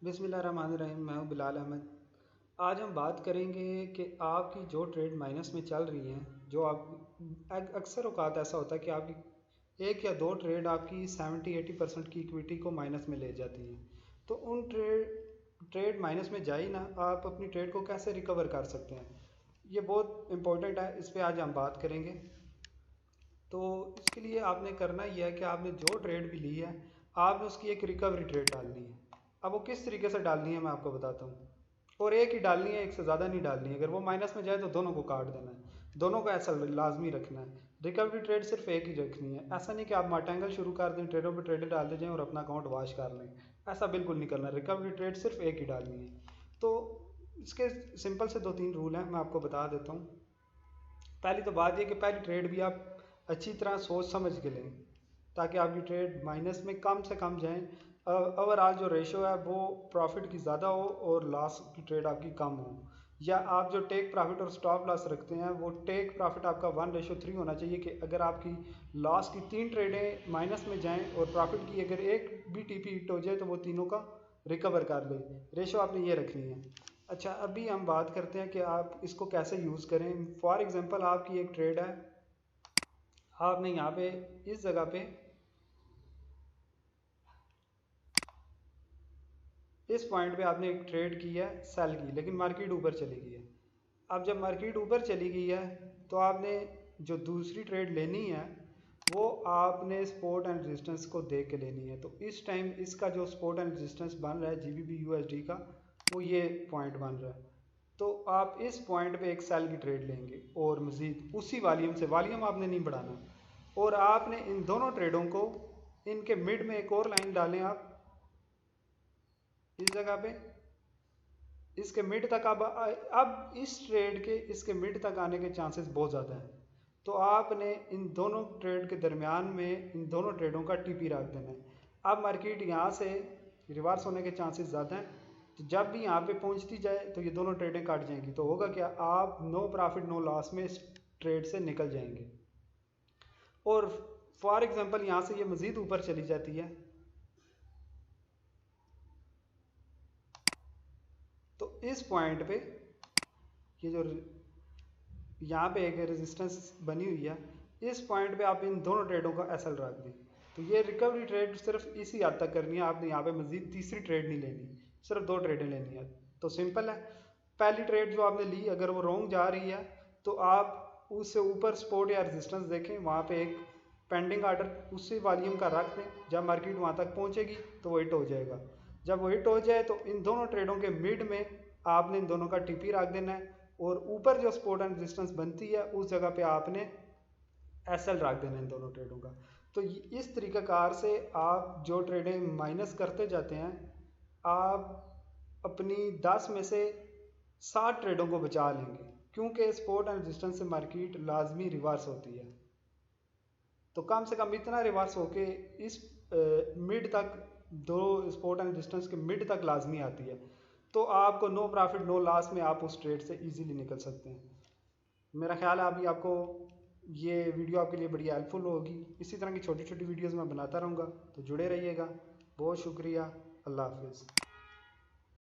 बिस्मिल्लाहिर्रहमानिर्रहीम। मैं हूं बिलाल अहमद। आज हम बात करेंगे कि आपकी जो ट्रेड माइनस में चल रही हैं, जो आप अक्सर औकात ऐसा होता है कि आपकी एक या दो ट्रेड आपकी 70-80% की इक्विटी को माइनस में ले जाती हैं। तो उन ट्रेड माइनस में जाए ना, आप अपनी ट्रेड को कैसे रिकवर कर सकते हैं, ये बहुत इंपॉर्टेंट है। इस पर आज हम बात करेंगे। तो इसके लिए आपने करना यह है कि आपने जो ट्रेड भी ली है, आपने उसकी एक रिकवरी ट्रेड डालनी है। अब वो किस तरीके से डालनी है मैं आपको बताता हूँ। और एक ही डालनी है, एक से ज़्यादा नहीं डालनी है। अगर वो माइनस में जाए तो दोनों को काट देना है, दोनों को ऐसा लाजमी रखना है। रिकवरी ट्रेड सिर्फ एक ही रखनी है। ऐसा नहीं कि आप मार्टेंगल शुरू कर दें, ट्रेडों पर ट्रेड डाल दे जाएँ और अपना अकाउंट वॉश कर लें। ऐसा बिल्कुल नहीं करना। रिकवरी ट्रेड सिर्फ एक ही डालनी है। तो इसके सिंपल से 2-3 रूल हैं, मैं आपको बता देता हूँ। पहली तो बात यह कि पहली ट्रेड भी आप अच्छी तरह सोच समझ के लें, ताकि आपकी ट्रेड माइनस में कम से कम जाएँ। ओवरऑल जो रेशो है वो प्रॉफिट की ज़्यादा हो और लॉस की ट्रेड आपकी कम हो। या आप जो टेक प्रॉफिट और स्टॉप लॉस रखते हैं, वो टेक प्रॉफिट आपका 1:3 होना चाहिए। कि अगर आपकी लॉस की 3 ट्रेडें माइनस में जाएं और प्रॉफिट की अगर एक भी टीपी हिट हो जाए तो वो तीनों का रिकवर कर ले। रेशो आपने ये रखनी है। अच्छा, अभी हम बात करते हैं कि आप इसको कैसे यूज़ करें। फॉर एग्जांपल आपकी एक ट्रेड है, आपने यहाँ पे इस जगह पे इस पॉइंट पे आपने एक ट्रेड की है सेल की, लेकिन मार्केट ऊपर चली गई है। अब जब मार्केट ऊपर चली गई है तो आपने जो दूसरी ट्रेड लेनी है वो आपने सपोर्ट एंड रेजिस्टेंस को देख के लेनी है। तो इस टाइम इसका जो सपोर्ट एंड रेजिस्टेंस बन रहा है जीबीपी यूएसडी का, वो ये पॉइंट बन रहा है। तो आप इस पॉइंट पे एक सेल की ट्रेड लेंगे और मज़ीद उसी वॉल्यूम से, वॉल्यूम आपने नहीं बढ़ाना, और आपने इन दोनों ट्रेडों को इनके मिड में एक और लाइन डालें आप इस जगह पे, इसके मिड तक। अब इस ट्रेड के इसके मिड तक आने के चांसेस बहुत ज़्यादा हैं। तो आपने इन दोनों ट्रेड के दरमियान में इन दोनों ट्रेडों का टीपी रख देना है। अब मार्केट यहाँ से रिवर्स होने के चांसेस ज़्यादा हैं। तो जब भी यहाँ पे पहुँचती जाए तो ये दोनों ट्रेडें कट जाएंगी। तो होगा क्या, आप नो प्रॉफिट नो लॉस में इस ट्रेड से निकल जाएंगे। और फॉर एग्जांपल यहाँ से ये मज़ीद ऊपर चली जाती है, तो इस पॉइंट पे ये जो यहाँ पे एक रेजिस्टेंस बनी हुई है, इस पॉइंट पे आप इन दोनों ट्रेडों का एसएल रख दें। तो ये रिकवरी ट्रेड सिर्फ इसी हद तक करनी है। आपने यहाँ पे मजीद तीसरी ट्रेड नहीं लेनी, सिर्फ 2 ट्रेडें लेनी है। तो सिंपल है। पहली ट्रेड जो आपने ली, अगर वो रॉन्ग जा रही है तो आप उससे ऊपर सपोर्ट या रेजिस्टेंस देखें, वहाँ पे एक पेंडिंग आर्डर उसी वॉल्यूम का रख दें। जब मार्केट वहाँ तक पहुँचेगी तो वो हिट हो जाएगा। जब वो हिट हो जाए तो इन दोनों ट्रेडों के मिड में आपने इन दोनों का टीपी रख देना है, और ऊपर जो सपोर्ट एंड रेजिस्टेंस बनती है उस जगह पे आपने एसएल रख देना इन दोनों ट्रेडों का। तो इस तरीक़ाकार से आप जो ट्रेडें माइनस करते जाते हैं, आप अपनी 10 में से 60 ट्रेडों को बचा लेंगे, क्योंकि सपोर्ट एंड रेजिस्टेंस से मार्केट लाजमी रिवर्स होती है। तो कम से कम इतना रिवर्स होके इस मिड तक, दो सपोर्ट एंड रेजिस्टेंस के मिड तक लाजमी आती है। तो आपको नो प्रॉफिट नो लॉस में आप उस ट्रेड से इजीली निकल सकते हैं। मेरा ख्याल है अभी आपको ये वीडियो आपके लिए बड़ी हेल्पफुल होगी। इसी तरह की छोटी छोटी वीडियोस मैं बनाता रहूँगा, तो जुड़े रहिएगा। बहुत शुक्रिया। अल्लाह हाफिज़।